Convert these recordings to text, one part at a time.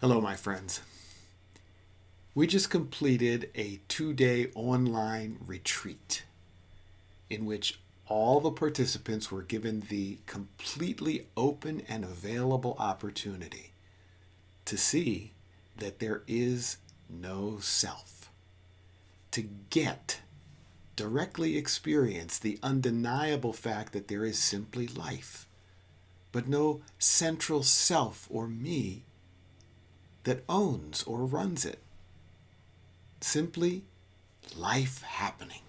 Hello, my friends. We just completed a 2-day online retreat in which all the participants were given the completely open and available opportunity to see that there is no self, to directly experience the undeniable fact that there is simply life, but no central self or me that owns or runs it. Simply life happening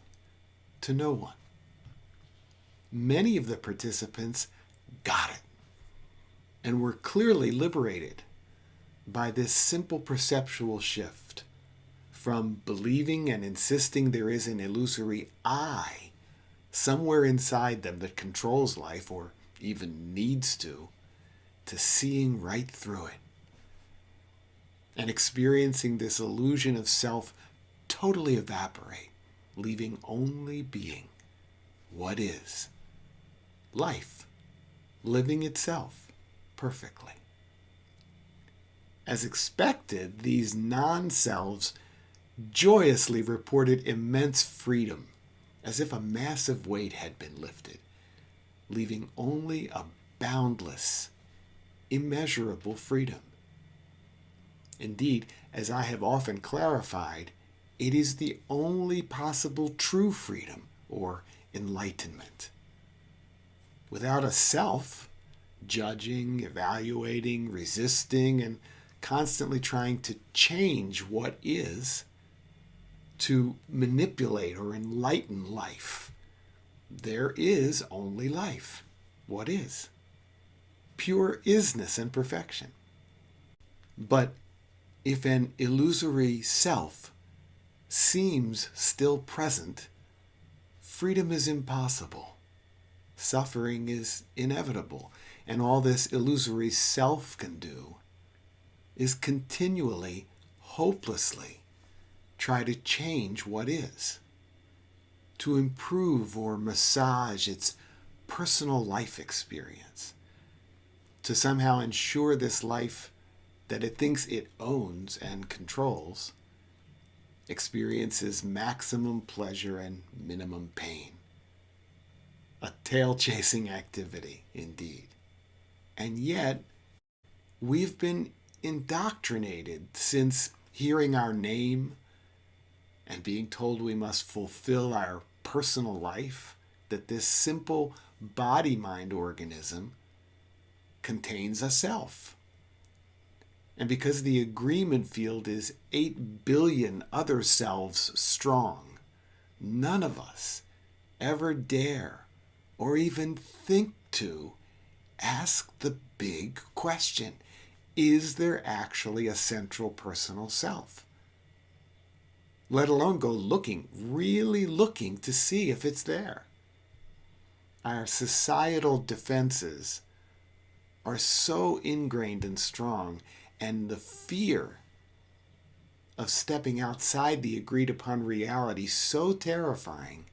to no one. Many of the participants got it and were clearly liberated by this simple perceptual shift from believing and insisting there is an illusory I somewhere inside them that controls life or even needs to seeing right through it and experiencing this illusion of self totally evaporate, leaving only being what is. Life, living itself perfectly. As expected, these non-selves joyously reported immense freedom, as if a massive weight had been lifted, leaving only a boundless, immeasurable freedom. Indeed, as I have often clarified, it is the only possible true freedom or enlightenment. Without a self, judging, evaluating, resisting, and constantly trying to change what is, to manipulate or enlighten life, there is only life, what is. Pure isness and perfection. But if an illusory self seems still present, freedom is impossible. Suffering is inevitable, and all this illusory self can do is continually, hopelessly try to change what is, to improve or massage its personal life experience, to somehow ensure this life that it thinks it owns and controls experiences maximum pleasure and minimum pain. A tail-chasing activity, indeed. And yet, we've been indoctrinated since hearing our name and being told we must fulfill our personal life, that this simple body-mind organism contains a self. And because the agreement field is 8 billion other selves strong, none of us ever dare or even think to ask the big question: is there actually a central personal self? Let alone go looking, really looking to see if it's there. Our societal defenses are so ingrained and strong, and the fear of stepping outside the agreed upon reality so terrifying,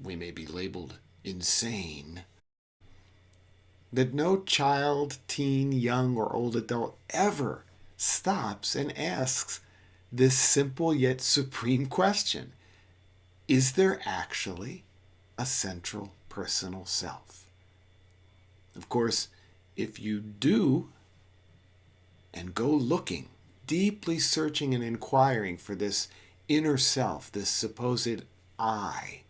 we may be labeled insane, that no child, teen, young, or old adult ever stops and asks this simple yet supreme question: is there actually a central personal self? Of course, if you do, and go looking, deeply searching and inquiring for this inner self, this supposed I,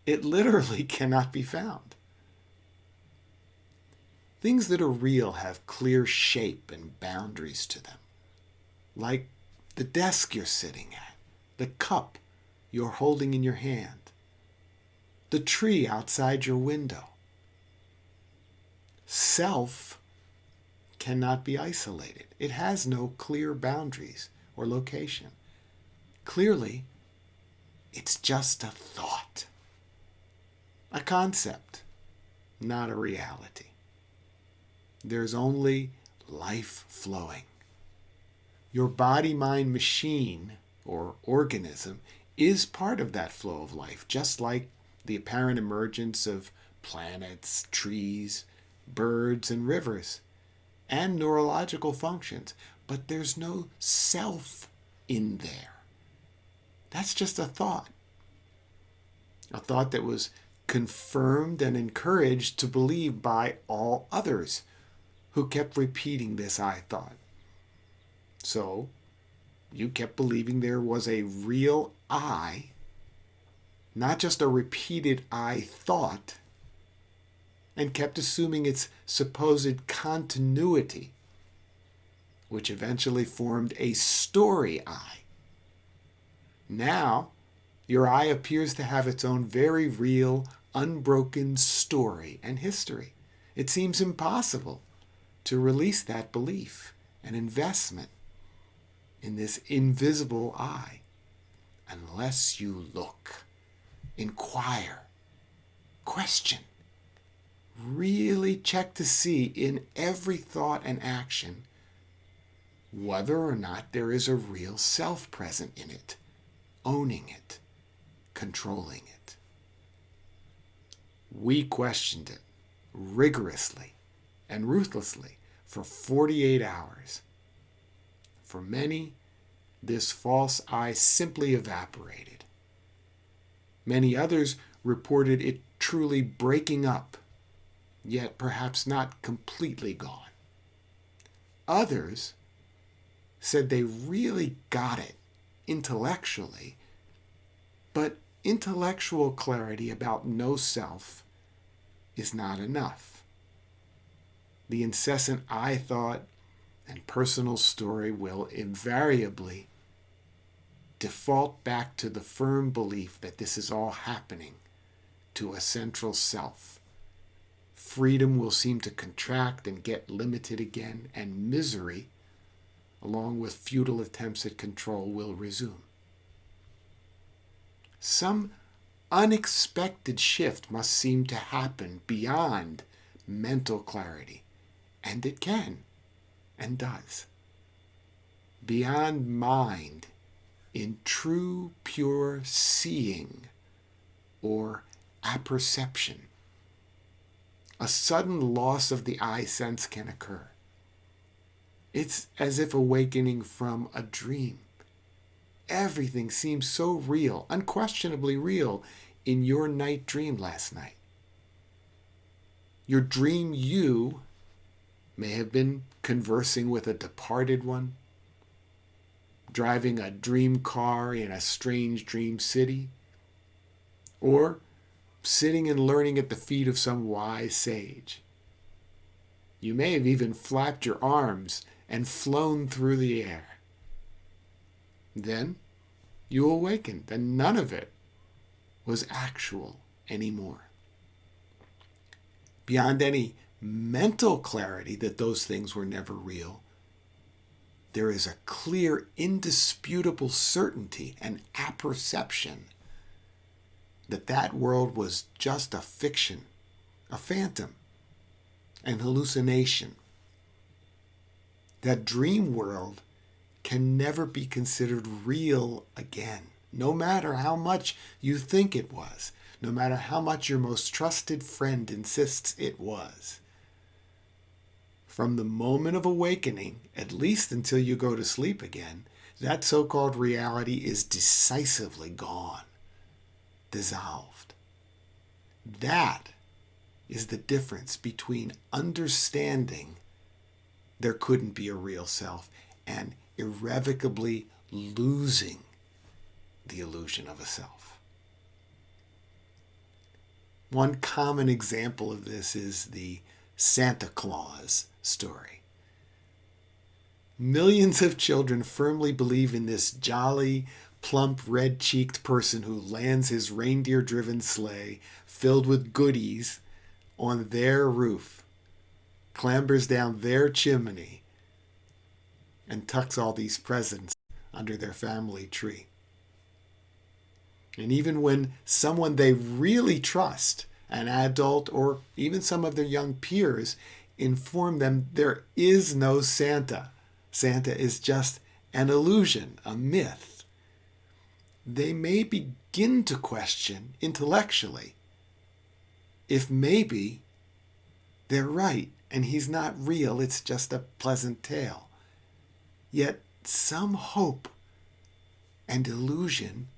it literally cannot be found. Things that are real have clear shape and boundaries to them, like the desk you're sitting at, the cup you're holding in your hand, the tree outside your window. Self cannot be isolated. It has no clear boundaries or location. Clearly, it's just a thought, a concept, not a reality. There's only life flowing. Your body-mind machine or organism is part of that flow of life, just like the apparent emergence of planets, trees, birds, and rivers. and neurological functions, but there's no self in there. That's just a thought that was confirmed and encouraged to believe by all others who kept repeating this I thought. So you kept believing there was a real I, not just a repeated I thought, and kept assuming its supposed continuity, which eventually formed a story I. Now, your I appears to have its own very real, unbroken story and history. It seems impossible to release that belief and investment in this invisible I unless you look, inquire, question, really check to see in every thought and action whether or not there is a real self present in it, owning it, controlling it. We questioned it rigorously and ruthlessly for 48 hours. For many, this false I simply evaporated. Many others reported it truly breaking up, yet perhaps not completely gone. Others said they really got it intellectually, but intellectual clarity about no self is not enough. The incessant I thought and personal story will invariably default back to the firm belief that this is all happening to a central self. Freedom will seem to contract and get limited again, and misery, along with futile attempts at control, will resume. Some unexpected shift must seem to happen beyond mental clarity, and it can, and does. Beyond mind in true, pure seeing or apperception. A sudden loss of the I sense can occur. It's as if awakening from a dream. Everything seems so real, unquestionably real, in your night dream last night. Your dream you may have been conversing with a departed one, driving a dream car in a strange dream city, or sitting and learning at the feet of some wise sage. You may have even flapped your arms and flown through the air. Then you awakened, and none of it was actual anymore. Beyond any mental clarity that those things were never real, there is a clear, indisputable certainty and apperception that that world was just a fiction, a phantom, an hallucination. That dream world can never be considered real again, no matter how much you think it was, no matter how much your most trusted friend insists it was. From the moment of awakening, at least until you go to sleep again, that so-called reality is decisively gone, dissolved. That is the difference between understanding there couldn't be a real self and irrevocably losing the illusion of a self. One common example of this is the Santa Claus story. Millions of children firmly believe in this jolly, plump, red-cheeked person who lands his reindeer-driven sleigh filled with goodies on their roof, clambers down their chimney, and tucks all these presents under their family tree. And even when someone they really trust, an adult or even some of their young peers, inform them there is no Santa, Santa is just an illusion, a myth, they may begin to question intellectually if maybe They're right, and he's not real, it's just a pleasant tale. Yet some hope and illusion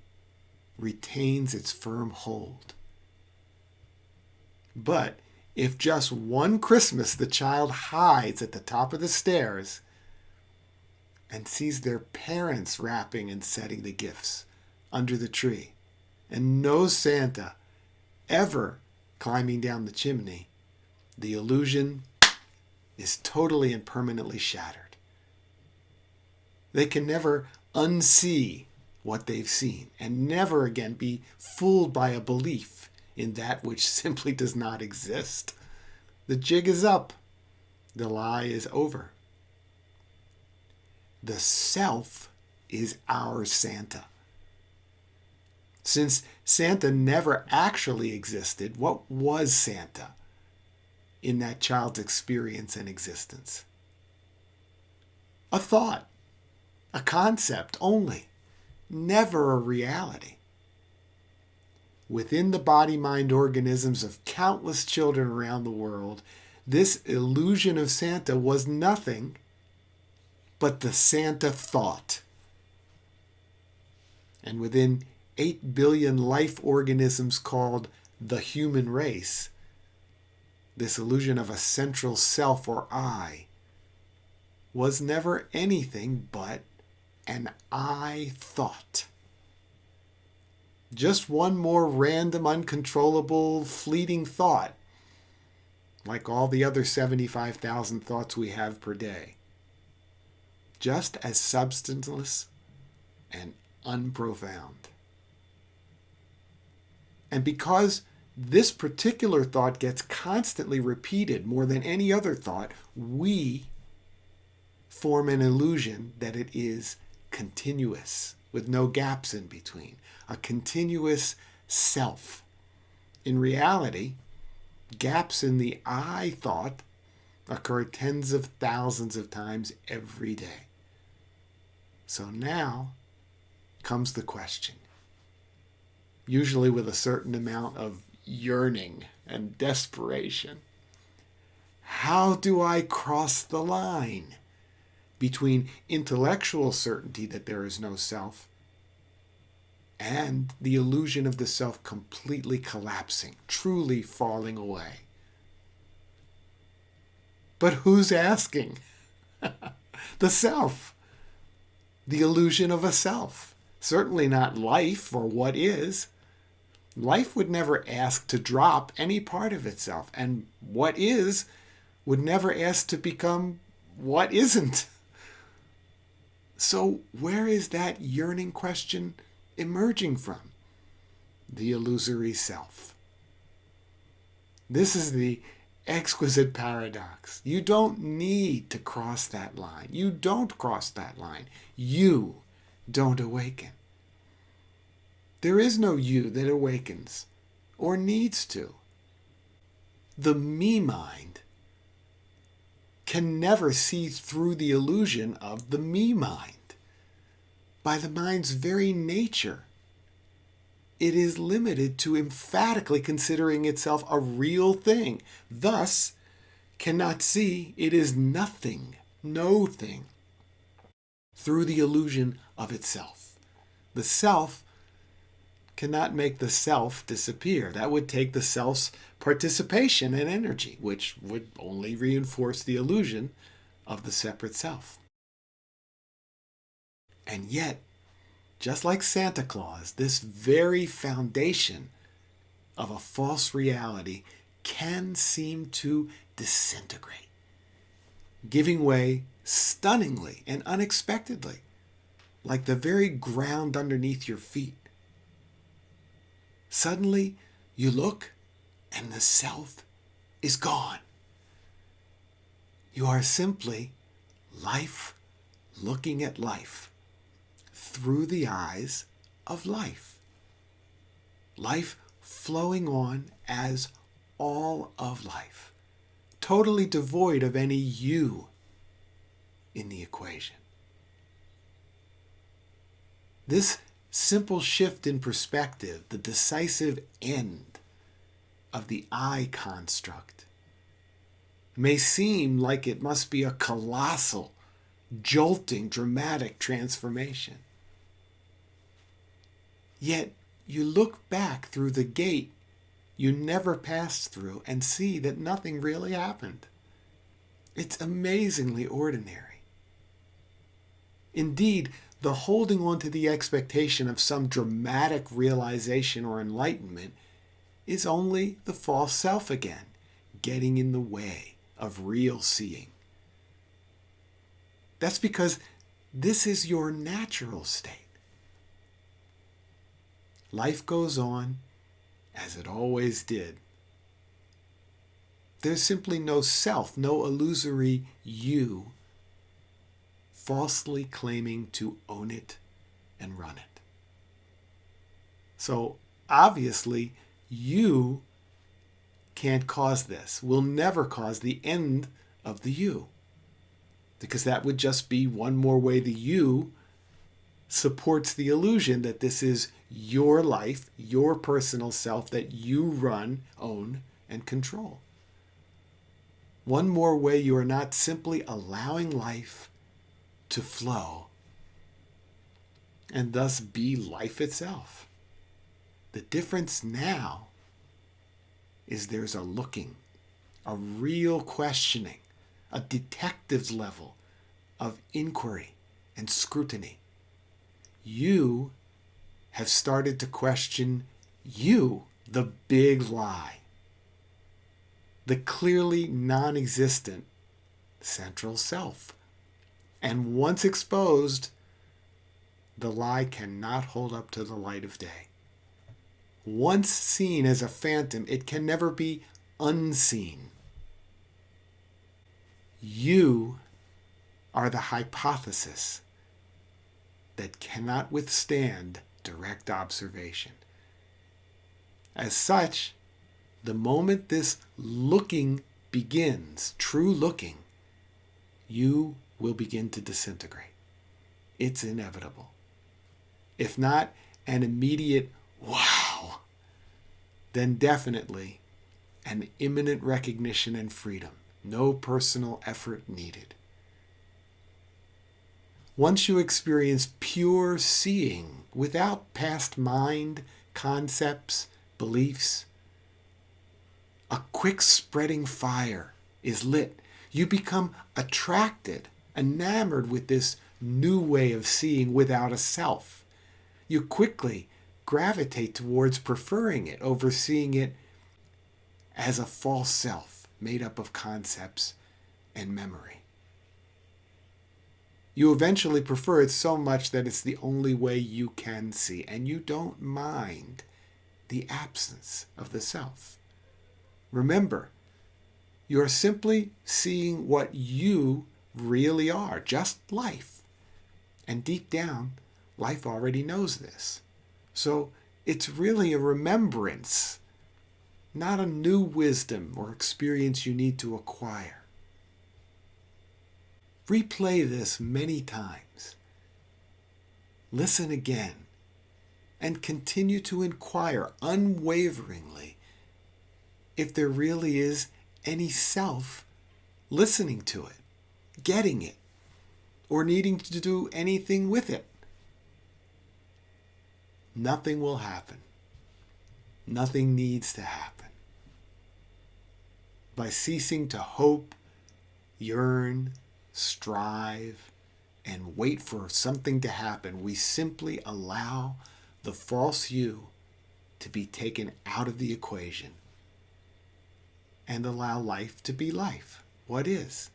retains its firm hold. But if just one Christmas the child hides at the top of the stairs and sees their parents wrapping and setting the gifts under the tree, and no Santa ever climbing down the chimney, the illusion is totally and permanently shattered. They can never unsee what they've seen and never again be fooled by a belief in that which simply does not exist. The jig is up. The lie is over. The self is our Santa. Since Santa never actually existed, what was Santa in that child's experience and existence? A thought, a concept only, never a reality. Within the body-mind organisms of countless children around the world, this illusion of Santa was nothing but the Santa thought. And within 8 billion life organisms called the human race, this illusion of a central self or I was never anything but an I thought. Just one more random, uncontrollable, fleeting thought, like all the other 75,000 thoughts we have per day. Just as substanceless and unprofound. And because this particular thought gets constantly repeated more than any other thought, we form an illusion that it is continuous, with no gaps in between. A continuous self. In reality, gaps in the I thought occur tens of thousands of times every day. So now comes the question, usually with a certain amount of yearning and desperation. How do I cross the line between intellectual certainty that there is no self and the illusion of the self completely collapsing, truly falling away? But who's asking? The self. The illusion of a self. Certainly not life or what is. Life would never ask to drop any part of itself, and what is would never ask to become what isn't. So where is that yearning question emerging from? The illusory self. This is the exquisite paradox. You don't need to cross that line. You don't cross that line. You don't awaken. There is no you that awakens or needs to. The me mind can never see through the illusion of the me mind. By the mind's very nature, it is limited to emphatically considering itself a real thing, thus cannot see it is nothing, no thing, through the illusion of itself. The self cannot make the self disappear. That would take the self's participation and energy, which would only reinforce the illusion of the separate self. And yet, just like Santa Claus, this very foundation of a false reality can seem to disintegrate, giving way stunningly and unexpectedly, like the very ground underneath your feet. Suddenly, you look and the self is gone. You are simply life looking at life through the eyes of life. Life flowing on as all of life, totally devoid of any you in the equation. This simple shift in perspective, the decisive end of the I construct, may seem like it must be a colossal, jolting, dramatic transformation. Yet you look back through the gate you never passed through and see that nothing really happened. It's amazingly ordinary. Indeed, the holding on to the expectation of some dramatic realization or enlightenment is only the false self again, getting in the way of real seeing. That's because this is your natural state. Life goes on as it always did. There's simply no self, no illusory you, falsely claiming to own it and run it. So obviously, you can't cause this, will never cause the end of the you, because that would just be one more way the you supports the illusion that this is your life, your personal self that you run, own, and control. One more way you are not simply allowing life to flow and thus be life itself. The difference now is there's a looking, a real questioning, a detective's level of inquiry and scrutiny. You have started to question you, the big lie, the clearly non-existent central self. And once exposed, the lie cannot hold up to the light of day. Once seen as a phantom, it can never be unseen. You are the hypothesis that cannot withstand direct observation. As such, the moment this looking begins, true looking, you will begin to disintegrate. It's inevitable. If not an immediate wow, then definitely an imminent recognition and freedom. No personal effort needed. Once you experience pure seeing without past mind, concepts, beliefs, a quick spreading fire is lit. You become attracted, enamored with this new way of seeing without a self. You quickly gravitate towards preferring it over seeing it as a false self made up of concepts and memory. You eventually prefer it so much that it's the only way you can see, and you don't mind the absence of the self. Remember, you're simply seeing what you really are, just life. And deep down, life already knows this. So it's really a remembrance, not a new wisdom or experience you need to acquire. Replay this many times. Listen again and continue to inquire unwaveringly if there really is any self listening to it, getting it, or needing to do anything with it. Nothing will happen. Nothing needs to happen. By ceasing to hope, yearn, strive, and wait for something to happen, we simply allow the false you to be taken out of the equation and allow life to be life. What is?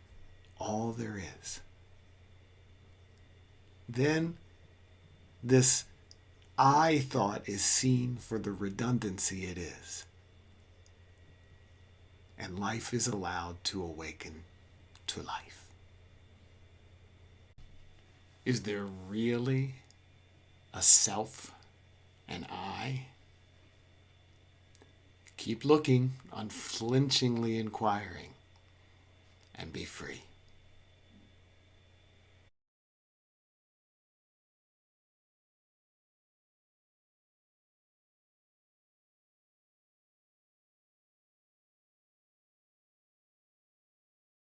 All there is. Then this I thought is seen for the redundancy it is. And life is allowed to awaken to life. Is there really a self, an I? Keep looking, unflinchingly inquiring, and be free.